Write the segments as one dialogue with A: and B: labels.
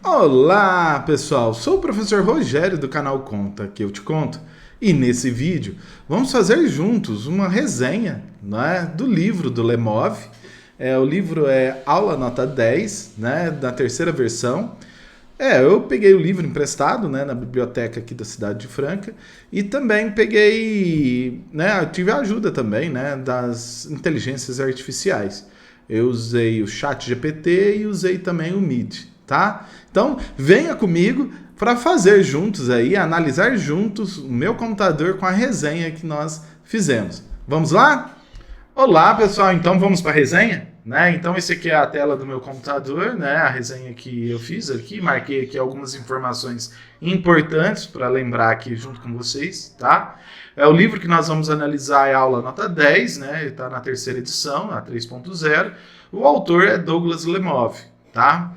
A: Olá, pessoal! Sou o professor Rogério do canal Conta, que eu te conto. E nesse vídeo vamos fazer juntos uma resenha, do livro do Lemov. O livro é Aula Nota 10, da terceira versão. Eu peguei o livro emprestado, na biblioteca aqui da cidade de Franca e também peguei, eu tive a ajuda também, das inteligências artificiais. Eu usei o Chat GPT e usei também o Meet, tá? Então, venha comigo para fazer juntos aí, analisar juntos o meu computador com a resenha que nós fizemos. Vamos lá? Olá, pessoal. Então, vamos para a resenha? Então, esse aqui é a tela do meu computador, a resenha que eu fiz aqui. Marquei aqui algumas informações importantes para lembrar aqui junto com vocês, tá? O livro que nós vamos analisar é a aula nota 10, está na terceira edição, a 3.0. O autor é Douglas Lemov, tá?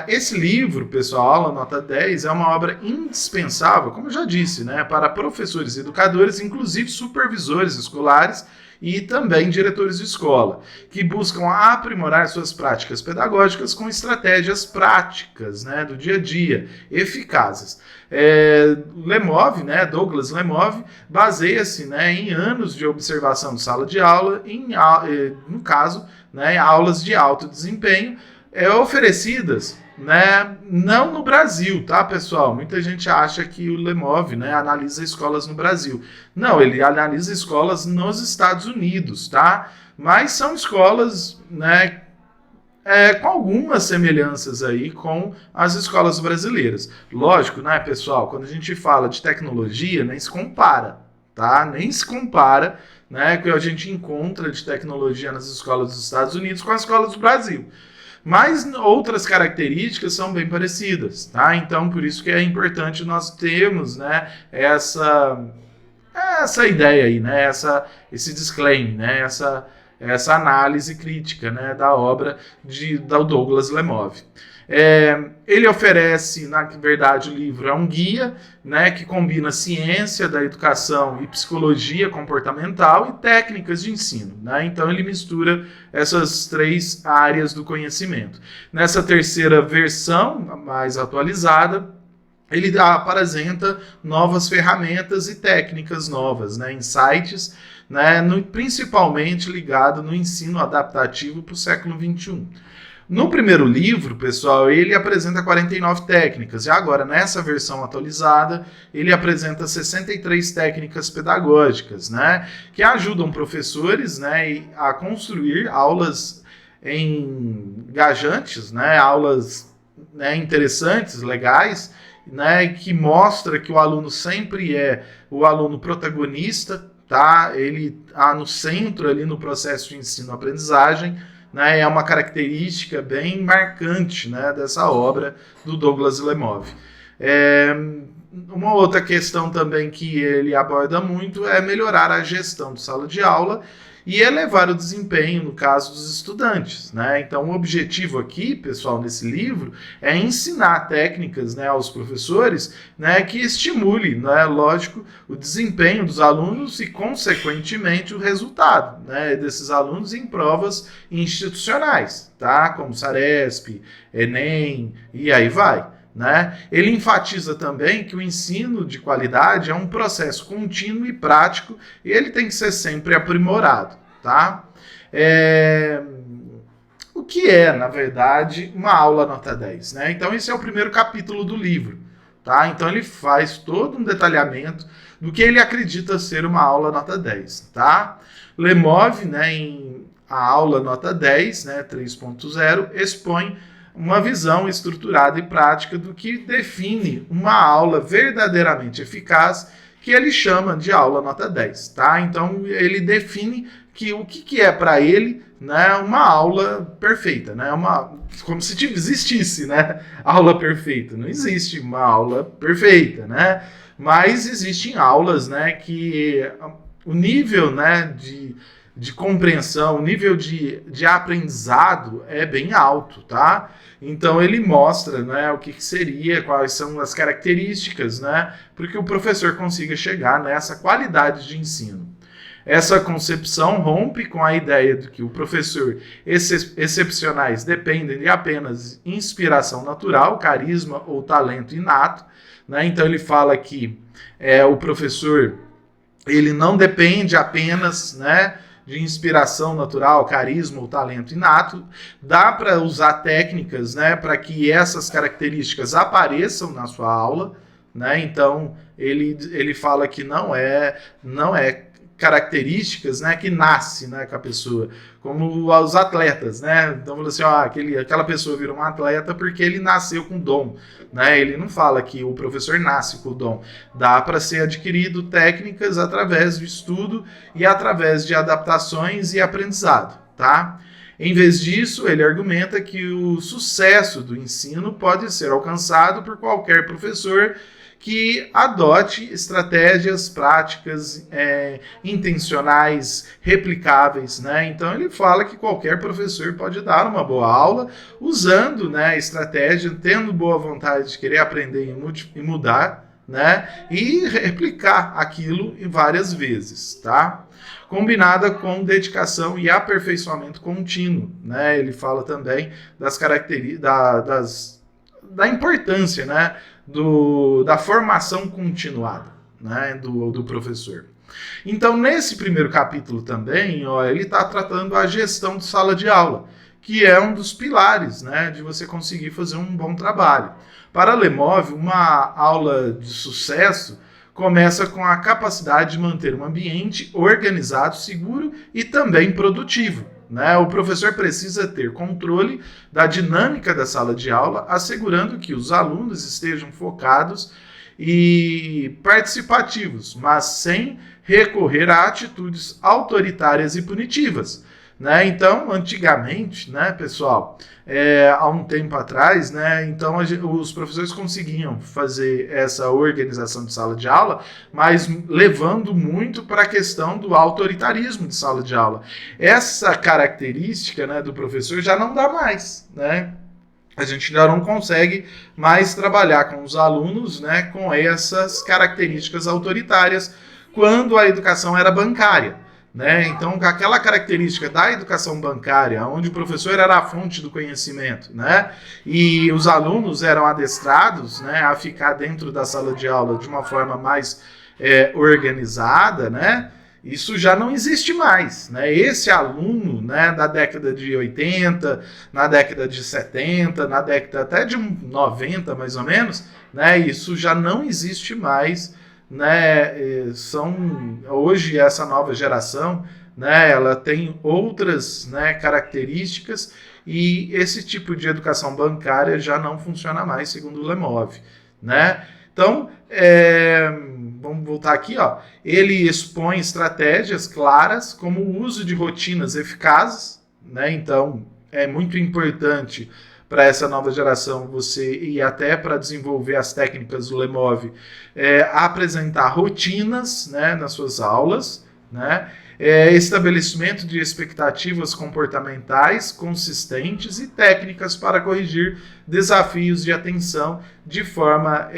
A: Esse livro, pessoal, Aula Nota 10, é uma obra indispensável, como eu já disse, para professores e educadores, inclusive supervisores escolares e também diretores de escola, que buscam aprimorar suas práticas pedagógicas com estratégias práticas, do dia a dia, eficazes. Lemov, Douglas Lemov, baseia-se em anos de observação de sala de aula, no caso, aulas de alto desempenho, oferecidas, não no Brasil, tá, pessoal? Muita gente acha que o Lemov, analisa escolas no Brasil. Não, ele analisa escolas nos Estados Unidos, tá? Mas são escolas, com algumas semelhanças aí com as escolas brasileiras. Lógico, pessoal, quando a gente fala de tecnologia, nem se compara, tá? Nem se compara, que a gente encontra de tecnologia nas escolas dos Estados Unidos com as escolas do Brasil. Mas outras características são bem parecidas, tá? Então, por isso que é importante nós termos, essa ideia aí, esse disclaimer, essa análise crítica, da obra do Douglas Lemov. Ele oferece, na verdade, o livro é um guia, que combina ciência da educação e psicologia comportamental e técnicas de ensino. Então, ele mistura essas três áreas do conhecimento. Nessa terceira versão, mais atualizada, ele apresenta novas ferramentas e técnicas novas, insights, principalmente ligado no ensino adaptativo para o século XXI. No primeiro livro, pessoal, ele apresenta 49 técnicas, e agora, nessa versão atualizada, ele apresenta 63 técnicas pedagógicas, que ajudam professores, a construir aulas engajantes, aulas interessantes, legais, que mostra que o aluno sempre é o aluno protagonista, tá? Ele está no centro ali no processo de ensino-aprendizagem. É uma característica bem marcante, dessa obra do Douglas Lemov. Uma outra questão também que ele aborda muito é melhorar a gestão de sala de aula e elevar o desempenho, no caso dos estudantes. Então, o objetivo aqui, pessoal, nesse livro, é ensinar técnicas aos professores que estimule, lógico, o desempenho dos alunos e, consequentemente, o resultado desses alunos em provas institucionais, tá? Como Saresp, Enem e aí vai. Ele enfatiza também que o ensino de qualidade é um processo contínuo e prático e ele tem que ser sempre aprimorado, tá? O que é, na verdade, uma aula nota 10? Então, esse é o primeiro capítulo do livro, tá? Então, ele faz todo um detalhamento do que ele acredita ser uma aula nota 10, tá? Lemov, em a aula nota 10, 3.0, expõe uma visão estruturada e prática do que define uma aula verdadeiramente eficaz, que ele chama de aula nota 10, tá? Então, ele define o que é para ele uma aula perfeita, como se existisse aula perfeita. Não existe uma aula perfeita, mas existem aulas que o nível de compreensão, o nível de aprendizado é bem alto, tá? Então ele mostra o que seria, quais são as características, para que o professor consiga chegar nessa qualidade de ensino. Essa concepção rompe com a ideia de que o professor excepcionais dependem de apenas inspiração natural, carisma ou talento inato, né? Então ele fala que o professor ele não depende apenas, né, de inspiração natural, carisma ou talento inato. Dá para usar técnicas, né, para que essas características apareçam na sua aula, né? Então ele fala que não é características, né, que nasce, né, com a pessoa, como os atletas, né? Então, assim, aquela pessoa virou um atleta porque ele nasceu com dom, né? Ele não fala que o professor nasce com o dom. Dá para ser adquirido técnicas através do estudo e através de adaptações e aprendizado, tá? Em vez disso, ele argumenta que o sucesso do ensino pode ser alcançado por qualquer professor que adote estratégias práticas intencionais, replicáveis, né? Então ele fala que qualquer professor pode dar uma boa aula usando, né, estratégia, tendo boa vontade de querer aprender e mudar, né? E replicar aquilo várias vezes, tá? Combinada com dedicação e aperfeiçoamento contínuo, né? Ele fala também das características da importância, né, da formação continuada, né, do professor. Então, nesse primeiro capítulo também, ele está tratando a gestão de sala de aula, que é um dos pilares, né, de você conseguir fazer um bom trabalho. Para Lemov, uma aula de sucesso começa com a capacidade de manter um ambiente organizado, seguro e também produtivo, né? O professor precisa ter controle da dinâmica da sala de aula, assegurando que os alunos estejam focados e participativos, mas sem recorrer a atitudes autoritárias e punitivas, né? Então, antigamente, né, pessoal, há um tempo atrás, né, então os professores conseguiam fazer essa organização de sala de aula, mas levando muito para a questão do autoritarismo de sala de aula. Essa característica, né, do professor já não dá mais, né? A gente já não consegue mais trabalhar com os alunos, né, com essas características autoritárias quando a educação era bancária. Né? Então, aquela característica da educação bancária, onde o professor era a fonte do conhecimento, né? E os alunos eram adestrados, né, a ficar dentro da sala de aula de uma forma mais organizada, né? Isso já não existe mais, né? Esse aluno, né, da década de 80, na década de 70, na década até de 90, mais ou menos, né? Isso já não existe mais, né? Hoje essa nova geração, né, ela tem outras, né, características e esse tipo de educação bancária já não funciona mais, segundo o Lemov, né? Então, vamos voltar aqui, ó. Ele expõe estratégias claras como o uso de rotinas eficazes, né? Então, é muito importante para essa nova geração, você e até para desenvolver as técnicas do Lemov, apresentar rotinas, né, nas suas aulas, né, estabelecimento de expectativas comportamentais consistentes e técnicas para corrigir desafios de atenção de forma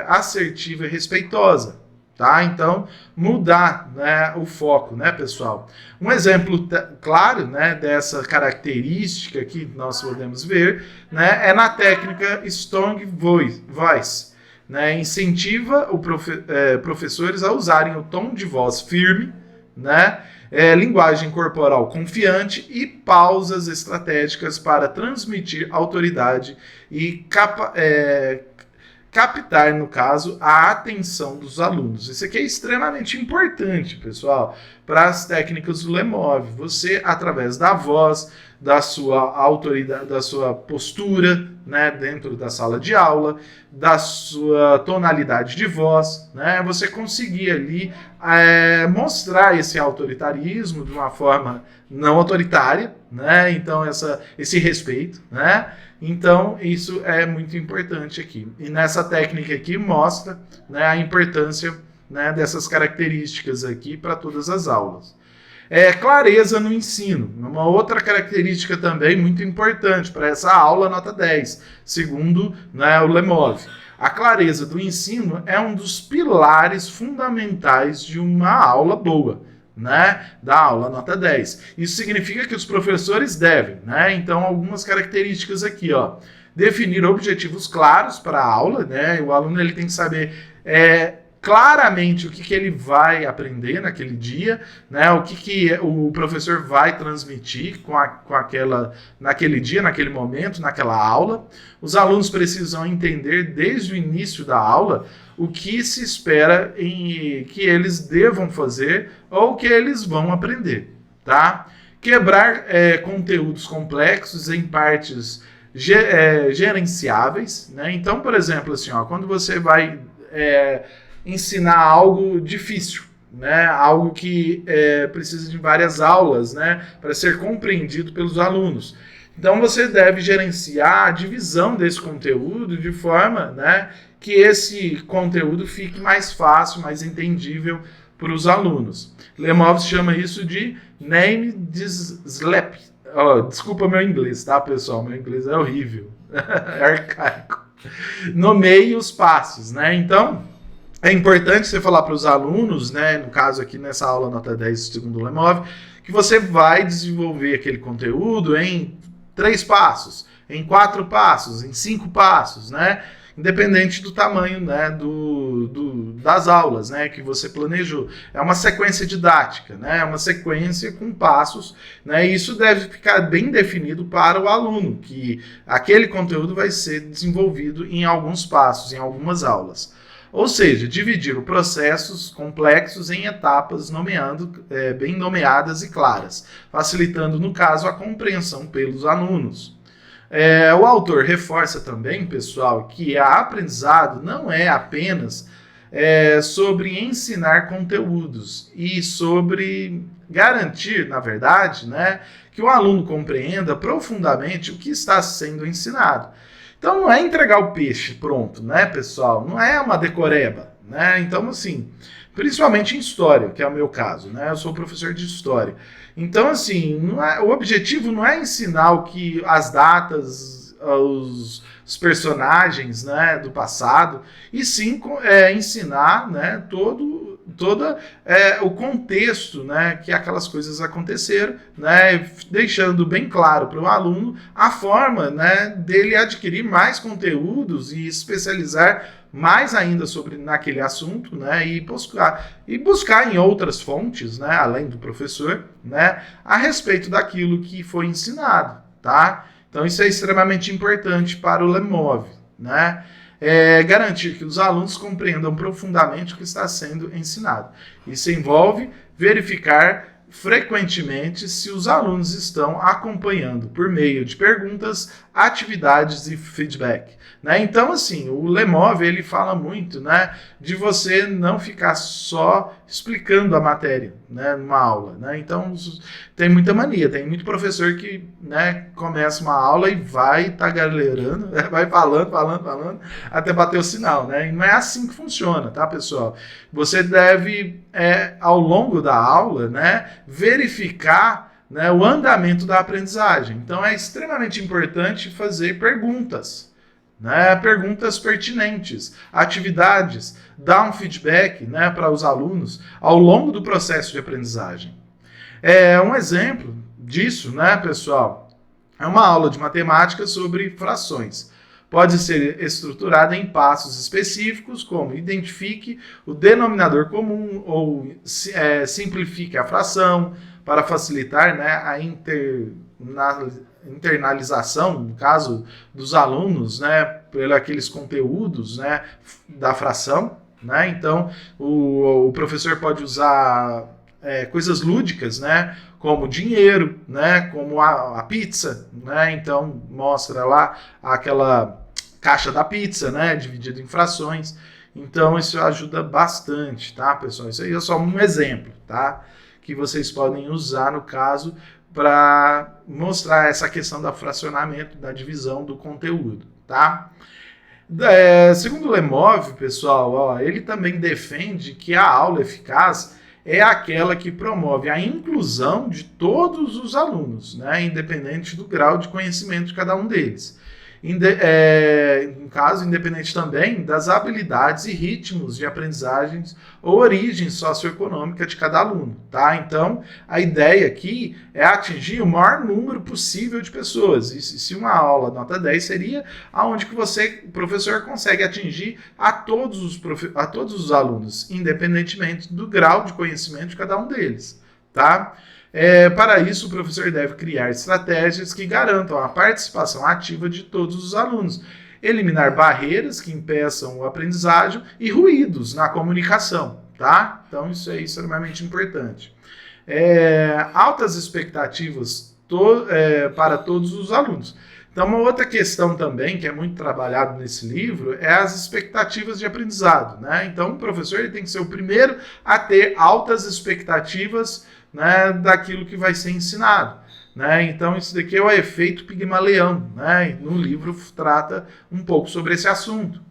A: assertiva e respeitosa. Tá? Então, mudar, né, o foco, né, pessoal? Um exemplo claro, né, dessa característica que nós podemos ver, né, é na técnica Strong Voice. Né? Incentiva professores a usarem o tom de voz firme, né, linguagem corporal confiante e pausas estratégicas para transmitir autoridade e captar, no caso, a atenção dos alunos. Isso aqui é extremamente importante, pessoal, para as técnicas do Lemov. Você, através da voz, da sua autoridade, da sua postura, né, dentro da sala de aula, da sua tonalidade de voz, né, você conseguir ali mostrar esse autoritarismo de uma forma não autoritária, né, então esse respeito, né. Então, isso é muito importante aqui. E nessa técnica aqui mostra, né, a importância, né, dessas características aqui para todas as aulas. Clareza no ensino. Uma outra característica também muito importante para essa aula, nota 10, segundo, né, o Lemov. A clareza do ensino é um dos pilares fundamentais de uma aula boa. né, da aula, nota 10. Isso significa que os professores devem, né? Então, algumas características aqui, ó. Definir objetivos claros para a aula, né? O aluno ele tem que saber claramente o que ele vai aprender naquele dia, né? O que o professor vai transmitir naquele dia, naquele momento, naquela aula. Os alunos precisam entender desde o início da aula o que se espera que eles devam fazer ou que eles vão aprender, tá? Quebrar conteúdos complexos em partes gerenciáveis, né? Então, por exemplo, assim, ó, quando você vai ensinar algo difícil, né? Algo que precisa de várias aulas, né? Para ser compreendido pelos alunos. Então você deve gerenciar a divisão desse conteúdo de forma, né, que esse conteúdo fique mais fácil, mais entendível para os alunos. Lemov chama isso de name slap. Oh, desculpa meu inglês, tá, pessoal? Meu inglês é horrível, é arcaico. Nomeie os passos, né? Então, é importante você falar para os alunos, né, no caso aqui nessa aula nota 10, segundo o Lemov, que você vai desenvolver aquele conteúdo em 3 passos, em 4 passos, em 5 passos, né? Independente do tamanho, né, das aulas, né, que você planejou. É uma sequência didática, né, é uma sequência com passos, né, e isso deve ficar bem definido para o aluno, que aquele conteúdo vai ser desenvolvido em alguns passos, em algumas aulas. Ou seja, dividir os processos complexos em etapas bem nomeadas e claras, facilitando, no caso, a compreensão pelos alunos. O autor reforça também, pessoal, que a aprendizado não é apenas sobre ensinar conteúdos e sobre garantir, na verdade, né, que o aluno compreenda profundamente o que está sendo ensinado. Então não é entregar o peixe pronto, né, pessoal? Não é uma decoreba, né? Então, assim, principalmente em história, que é o meu caso, né? Eu sou professor de história. Então, assim, o objetivo não é ensinar as datas, os personagens, né, do passado, e sim ensinar, né, todo o contexto, né, que aquelas coisas aconteceram, né, deixando bem claro para o aluno a forma, né, dele adquirir mais conteúdos e especializar mais ainda naquele assunto, né, e buscar em outras fontes, né, além do professor, né, a respeito daquilo que foi ensinado, tá? Então isso é extremamente importante para o Lemov, né? Garantir que os alunos compreendam profundamente o que está sendo ensinado. Isso envolve verificar frequentemente se os alunos estão acompanhando por meio de perguntas, atividades e feedback, né? Então, assim, o Lemov ele fala muito, né, de você não ficar só explicando a matéria, né, numa aula, né? Então, tem muita mania, tem muito professor que, né, começa uma aula e vai tagarelarando, né, vai falando, até bater o sinal, né? E não é assim que funciona, tá, pessoal? Você deve, ao longo da aula, né, verificar, né, o andamento da aprendizagem. Então é extremamente importante fazer perguntas, né, perguntas pertinentes, atividades, dar um feedback, né, para os alunos ao longo do processo de aprendizagem. Um exemplo disso, né, pessoal, é uma aula de matemática sobre frações. Pode ser estruturada em passos específicos, como identifique o denominador comum ou simplifique a fração, para facilitar, né, a internalização, no caso dos alunos, né, por aqueles conteúdos, né, da fração, né? Então, o professor pode usar coisas lúdicas, né, como dinheiro, né, como a pizza, né? Então, mostra lá aquela caixa da pizza, né, dividida em frações. Então, isso ajuda bastante, tá, pessoal? Isso aí é só um exemplo, tá? Que vocês podem usar, no caso, para mostrar essa questão do fracionamento, da divisão do conteúdo, tá? Segundo o Lemov, pessoal, ó, ele também defende que a aula eficaz é aquela que promove a inclusão de todos os alunos, né, independente do grau de conhecimento de cada um deles. em caso independente também das habilidades e ritmos de aprendizagens ou origem socioeconômica de cada aluno, tá? Então, a ideia aqui é atingir o maior número possível de pessoas. E se uma aula nota 10 seria aonde que você, professor, consegue atingir a todos os alunos, independentemente do grau de conhecimento de cada um deles, tá? Para isso, o professor deve criar estratégias que garantam a participação ativa de todos os alunos, eliminar barreiras que impeçam o aprendizagem e ruídos na comunicação, tá? Então, isso é extremamente importante. Altas expectativas para todos os alunos. Então, uma outra questão também, que é muito trabalhado nesse livro, é as expectativas de aprendizado, né? Então, o professor ele tem que ser o primeiro a ter altas expectativas, né, daquilo que vai ser ensinado, né? Então, isso daqui é o efeito Pigmalião, né? No livro trata um pouco sobre esse assunto.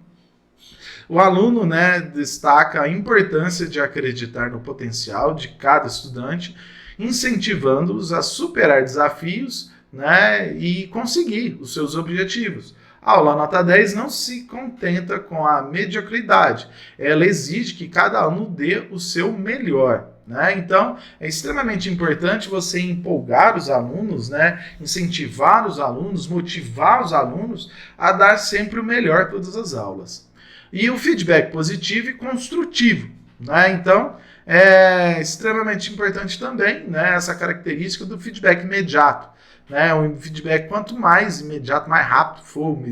A: O aluno, né, destaca a importância de acreditar no potencial de cada estudante, incentivando-os a superar desafios, né, e conseguir os seus objetivos. A aula nota 10 não se contenta com a mediocridade, ela exige que cada aluno dê o seu melhor. Né? Então, é extremamente importante você empolgar os alunos, né? Incentivar os alunos, motivar os alunos a dar sempre o melhor todas as aulas. E o feedback positivo e construtivo. Né? Então, é extremamente importante também, né, essa característica do feedback imediato. Né? O feedback, quanto mais imediato, mais rápido for o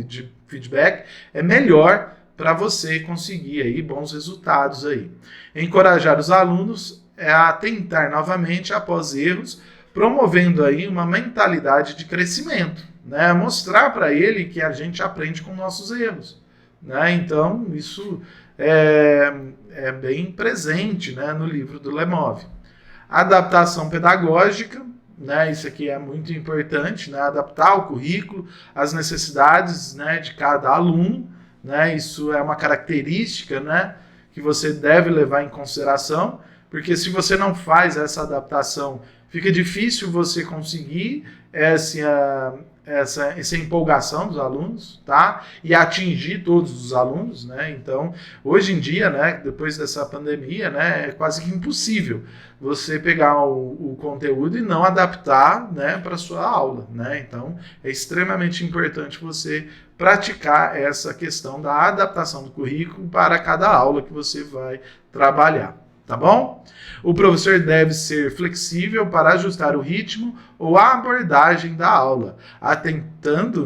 A: feedback, é melhor para você conseguir aí bons resultados. Aí. Encorajar os alunos a tentar novamente após erros, promovendo aí uma mentalidade de crescimento, né? Mostrar para ele que a gente aprende com nossos erros, né? Então, isso é bem presente, né, no livro do Lemov. Adaptação pedagógica, né? Isso aqui é muito importante, né? Adaptar o currículo às necessidades, né, de cada aluno, né? Isso é uma característica, né, que você deve levar em consideração, porque se você não faz essa adaptação, fica difícil você conseguir essa empolgação dos alunos, tá? E atingir todos os alunos, né? Então, hoje em dia, né, depois dessa pandemia, né, é quase que impossível você pegar o conteúdo e não adaptar, né, para a sua aula, né? Então, é extremamente importante você praticar essa questão da adaptação do currículo para cada aula que você vai trabalhar. Tá bom? O professor deve ser flexível para ajustar o ritmo ou a abordagem da aula, atendendo,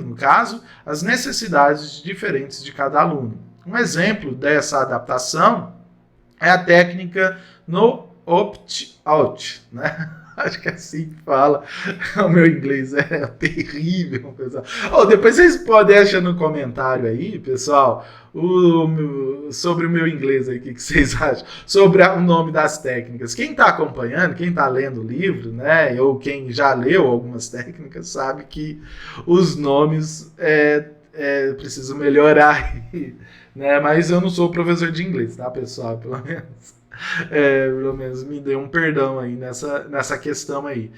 A: no caso, as necessidades diferentes de cada aluno. Um exemplo dessa adaptação é a técnica no opt-out, né? Acho que é assim que fala. O meu inglês é terrível, pessoal. Depois vocês podem achar no comentário aí, pessoal, sobre o meu inglês aí, o que vocês acham? Sobre o nome das técnicas. Quem está acompanhando, quem está lendo o livro, né, ou quem já leu algumas técnicas, sabe que os nomes precisam melhorar aí, né? Mas eu não sou professor de inglês, tá, pessoal? Pelo menos me dê um perdão aí nessa questão aí.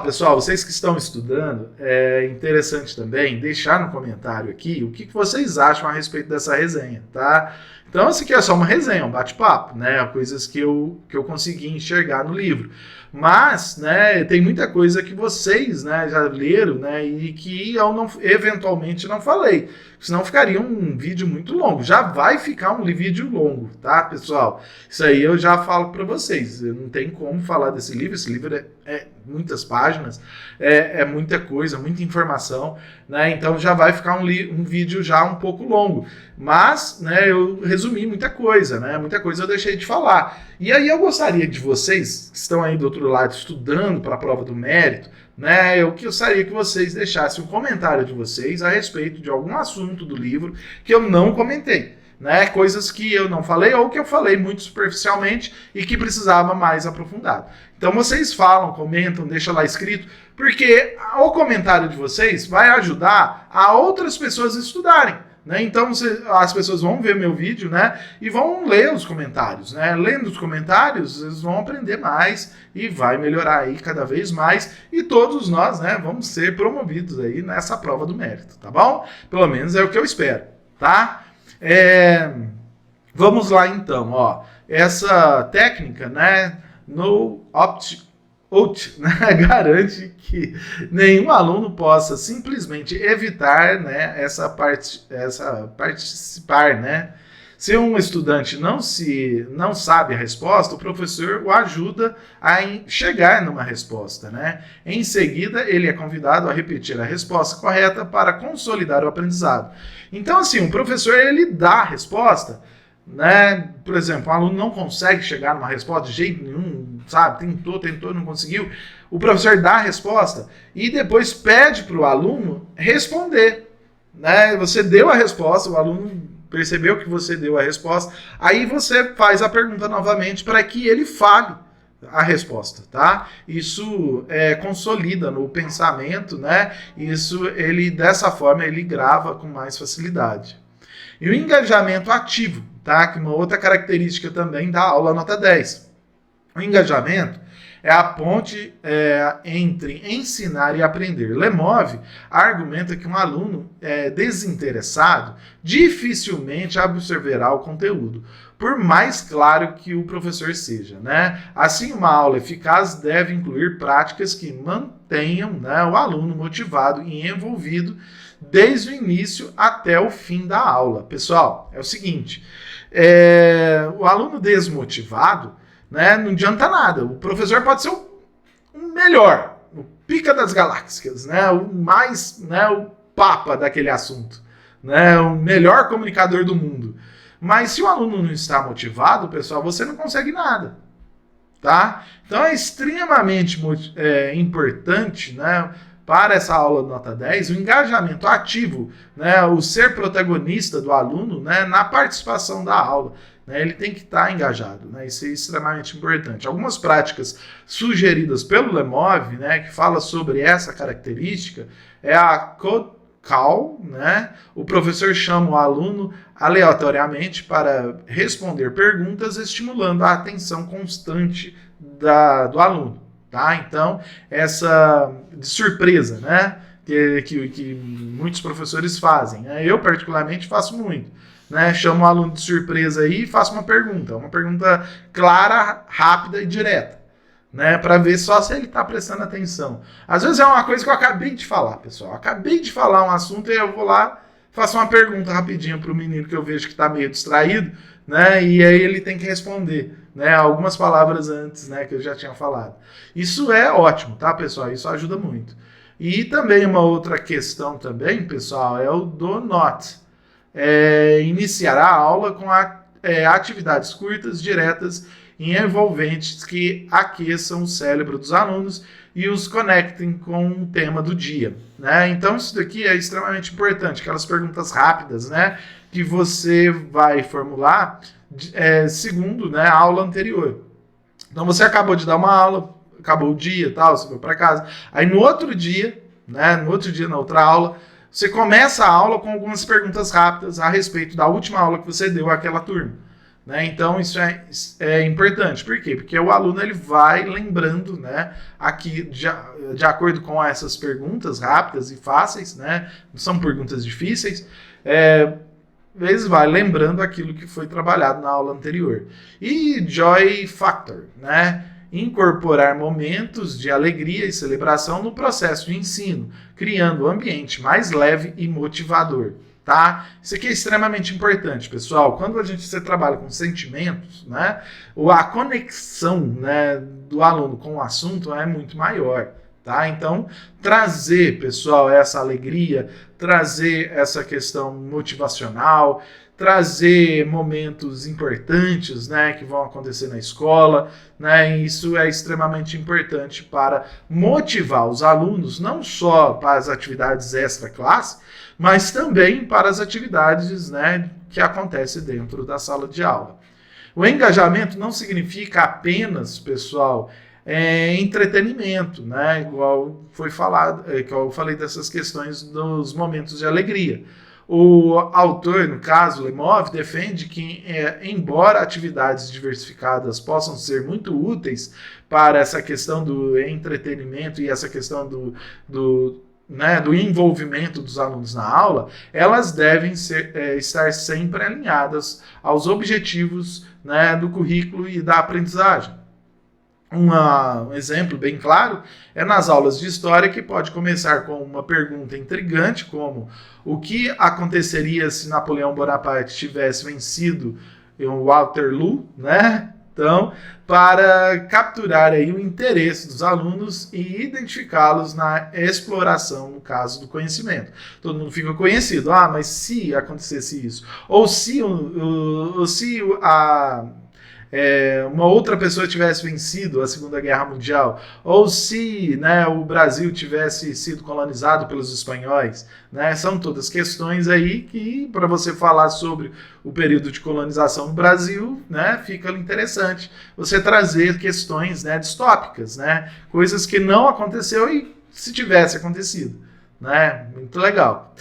A: Pessoal, vocês que estão estudando, é interessante também deixar no comentário aqui o que vocês acham a respeito dessa resenha, tá? Então, isso aqui é só uma resenha, um bate-papo, né? Coisas que eu consegui enxergar no livro. Mas, né, tem muita coisa que vocês, né, já leram, né, e que eu eventualmente não falei. Senão ficaria um vídeo muito longo. Já vai ficar um vídeo longo, tá, pessoal? Isso aí eu já falo para vocês. Não tem como falar desse livro. Esse livro é muitas páginas, é muita coisa, muita informação, né? Então já vai ficar um vídeo já um pouco longo. Mas, né, eu resumi muita coisa, né? Muita coisa eu deixei de falar. E aí eu gostaria de vocês, que estão aí do outro lado estudando para a prova do mérito, né, eu gostaria que vocês deixassem um comentário de vocês a respeito de algum assunto do livro que eu não comentei, né, coisas que eu não falei ou que eu falei muito superficialmente e que precisava mais aprofundado. Então vocês falam, comentam, deixa lá escrito, porque o comentário de vocês vai ajudar a outras pessoas a estudarem, né? Então as pessoas vão ver meu vídeo, né, e vão ler os comentários, né? Lendo os comentários, eles vão aprender mais e vai melhorar aí cada vez mais e todos nós, né, vamos ser promovidos aí nessa prova do mérito, tá bom? Pelo menos é o que eu espero, tá? Vamos lá então, ó. Essa técnica, né, no opt, né, garante que nenhum aluno possa simplesmente evitar, né, essa participar, né? Se um estudante não sabe a resposta, o professor o ajuda a chegar numa resposta, né? Em seguida, ele é convidado a repetir a resposta correta para consolidar o aprendizado. Então, assim, o professor ele dá a resposta, né? Por exemplo, um aluno não consegue chegar numa resposta de jeito nenhum, sabe? Tentou, não conseguiu. O professor dá a resposta e depois pede para o aluno responder, né? Você deu a resposta, o aluno percebeu que você deu a resposta, aí você faz a pergunta novamente para que ele fale a resposta, tá? Isso consolida no pensamento, né? Isso dessa forma ele grava com mais facilidade. E o engajamento ativo, tá? Que é uma outra característica também da aula nota 10. O engajamento é a ponte entre ensinar e aprender. Lemov argumenta que um aluno desinteressado dificilmente absorverá o conteúdo, por mais claro que o professor seja, né? Assim, uma aula eficaz deve incluir práticas que mantenham, né, o aluno motivado e envolvido desde o início até o fim da aula. Pessoal, é o seguinte, o aluno desmotivado, né, não adianta nada. O professor pode ser o melhor, o pica das galáxias, né, o mais, né, o papa daquele assunto, né, o melhor comunicador do mundo. Mas se o aluno não está motivado, pessoal, você não consegue nada, tá? Então é extremamente importante, né, para essa aula nota 10, o engajamento ativo, né, o ser protagonista do aluno, né, na participação da aula. Né, ele tem que estar engajado, né, isso é extremamente importante. Algumas práticas sugeridas pelo Lemov, né, que fala sobre essa característica, é a Code Call, né? O professor chama o aluno aleatoriamente para responder perguntas, estimulando a atenção constante do aluno. Tá? Então, essa de surpresa, né? Que muitos professores fazem. Né? Eu, particularmente, faço muito. Né? Chamo o aluno de surpresa aí e faço uma pergunta clara, rápida e direta. Né, para ver só se ele está prestando atenção. Às vezes é uma coisa que eu acabei de falar, pessoal. Eu acabei de falar um assunto e eu vou lá, faço uma pergunta rapidinho para o menino que eu vejo que está meio distraído, né, e aí ele tem que responder, né, algumas palavras antes, né, que eu já tinha falado. Isso é ótimo, tá, pessoal? Isso ajuda muito. E também uma outra questão também, pessoal, é o do not. Iniciará a aula com atividades curtas, diretas e envolventes que aqueçam o cérebro dos alunos e os conectem com o tema do dia. Né? Então isso daqui é extremamente importante, aquelas perguntas rápidas, né, que você vai formular segundo, né, a aula anterior. Então você acabou de dar uma aula, acabou o dia, tal, você foi para casa, aí no outro dia, né, na outra aula, você começa a aula com algumas perguntas rápidas a respeito da última aula que você deu àquela turma. Né? Então isso é importante. Por quê? Porque o aluno ele vai lembrando, né, aqui de acordo com essas perguntas rápidas e fáceis, né, não são perguntas difíceis, eles vai lembrando aquilo que foi trabalhado na aula anterior. E Joy Factor, né? Incorporar momentos de alegria e celebração no processo de ensino, criando um ambiente mais leve e motivador. Tá? Isso aqui é extremamente importante, pessoal. Quando você trabalha com sentimentos, né, a conexão, né, do aluno com o assunto é muito maior. Tá? Então, trazer, pessoal, essa alegria, trazer essa questão motivacional, trazer momentos importantes, né, que vão acontecer na escola, né, isso é extremamente importante para motivar os alunos, não só para as atividades extra-classe, mas também para as atividades, né, que acontecem dentro da sala de aula. O engajamento não significa apenas, pessoal, entretenimento, né, igual foi falado, igual eu falei dessas questões dos momentos de alegria. O autor, no caso, Lemov, defende que, embora atividades diversificadas possam ser muito úteis para essa questão do entretenimento e essa questão do envolvimento dos alunos na aula, elas devem estar sempre alinhadas aos objetivos, né, do currículo e da aprendizagem. Um exemplo bem claro é nas aulas de história, que pode começar com uma pergunta intrigante, como o que aconteceria se Napoleão Bonaparte tivesse vencido em Waterloo, né? Então, para capturar aí o interesse dos alunos e identificá-los na exploração, no caso do conhecimento. Todo mundo fica conhecido, mas se acontecesse isso, ou se uma outra pessoa tivesse vencido a Segunda Guerra Mundial, ou se, né, o Brasil tivesse sido colonizado pelos espanhóis, né, são todas questões aí que, para você falar sobre o período de colonização no Brasil, né, fica interessante você trazer questões, né, distópicas, né, coisas que não aconteceu e se tivesse acontecido. Né? Muito legal.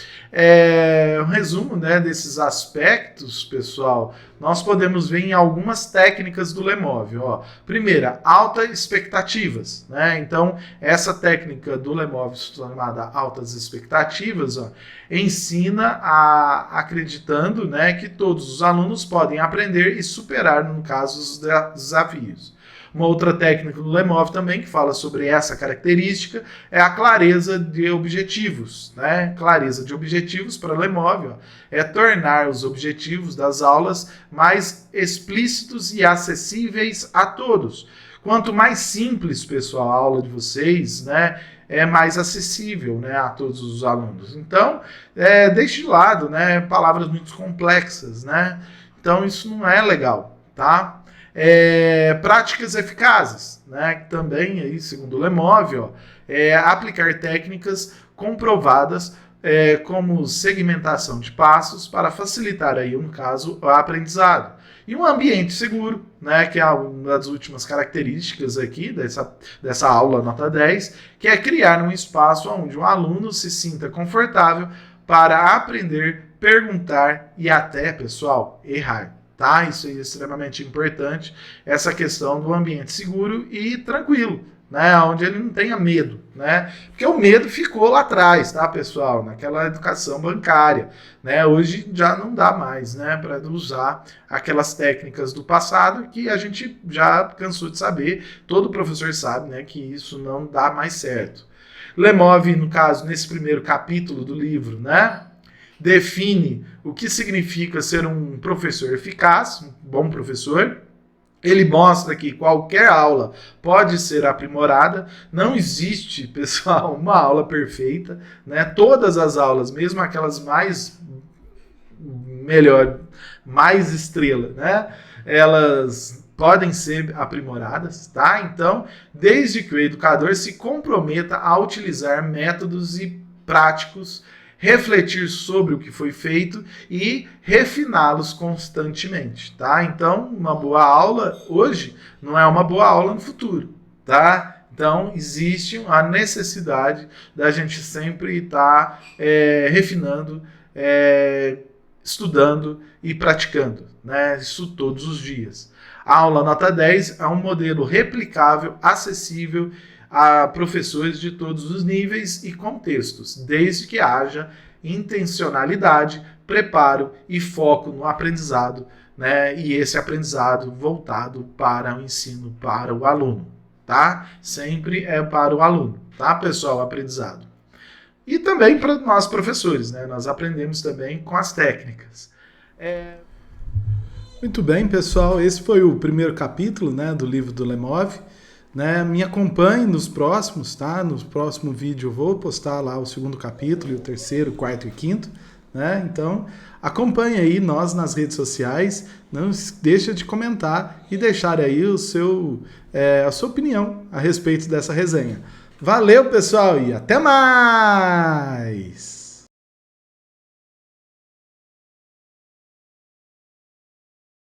A: Um resumo, né, desses aspectos, pessoal, nós podemos ver em algumas técnicas do Lemov. Primeira, altas expectativas. Né? Então, essa técnica do Lemov, chamada altas expectativas, ensina acreditando, né, que todos os alunos podem aprender e superar, no caso, os desafios. Uma outra técnica do Lemov também, que fala sobre essa característica, é a clareza de objetivos. Né? Clareza de objetivos para Lemov é tornar os objetivos das aulas mais explícitos e acessíveis a todos. Quanto mais simples, pessoal, a aula de vocês, né, é mais acessível, né, a todos os alunos. Então, deixe de lado, né, palavras muito complexas. Né? Então, isso não é legal, tá? Práticas eficazes, né? Que também, aí, segundo o Lemov, aplicar técnicas comprovadas, como segmentação de passos para facilitar, aí, no caso, o aprendizado. E um ambiente seguro, né, que é uma das últimas características aqui dessa aula nota 10, que é criar um espaço onde o aluno se sinta confortável para aprender, perguntar e até, pessoal, errar. Tá? Isso é extremamente importante, essa questão do ambiente seguro e tranquilo, né? Onde ele não tenha medo, né? Porque o medo ficou lá atrás, tá, pessoal? Naquela educação bancária, né? Hoje já não dá mais, né, para usar aquelas técnicas do passado que a gente já cansou de saber, todo professor sabe, né, que isso não dá mais certo. Lemov, no caso, nesse primeiro capítulo do livro, né, define o que significa ser um professor eficaz, um bom professor. Ele mostra que qualquer aula pode ser aprimorada. Não existe, pessoal, uma aula perfeita, né? Todas as aulas, mesmo aquelas mais estrela, né? Elas podem ser aprimoradas, tá? Então, desde que o educador se comprometa a utilizar métodos e práticos, refletir sobre o que foi feito e refiná-los constantemente, tá? Então, uma boa aula hoje não é uma boa aula no futuro, tá? Então, existe a necessidade da gente sempre estar refinando, estudando e praticando, né? Isso todos os dias. A aula nota 10 é um modelo replicável, acessível a professores de todos os níveis e contextos, desde que haja intencionalidade, preparo e foco no aprendizado, né? E esse aprendizado voltado para o ensino para o aluno, tá? Sempre é para o aluno, tá, pessoal? Aprendizado. E também para nós professores, né? Nós aprendemos também com as técnicas. Muito bem, pessoal. Esse foi o primeiro capítulo, né, do livro do Lemov. Né, me acompanhe nos próximos, tá? No próximo vídeo eu vou postar lá o segundo capítulo, e o terceiro, quarto e quinto, né? Então, acompanhe aí nós nas redes sociais, não deixa de comentar e deixar aí a sua opinião a respeito dessa resenha. Valeu, pessoal, e até mais!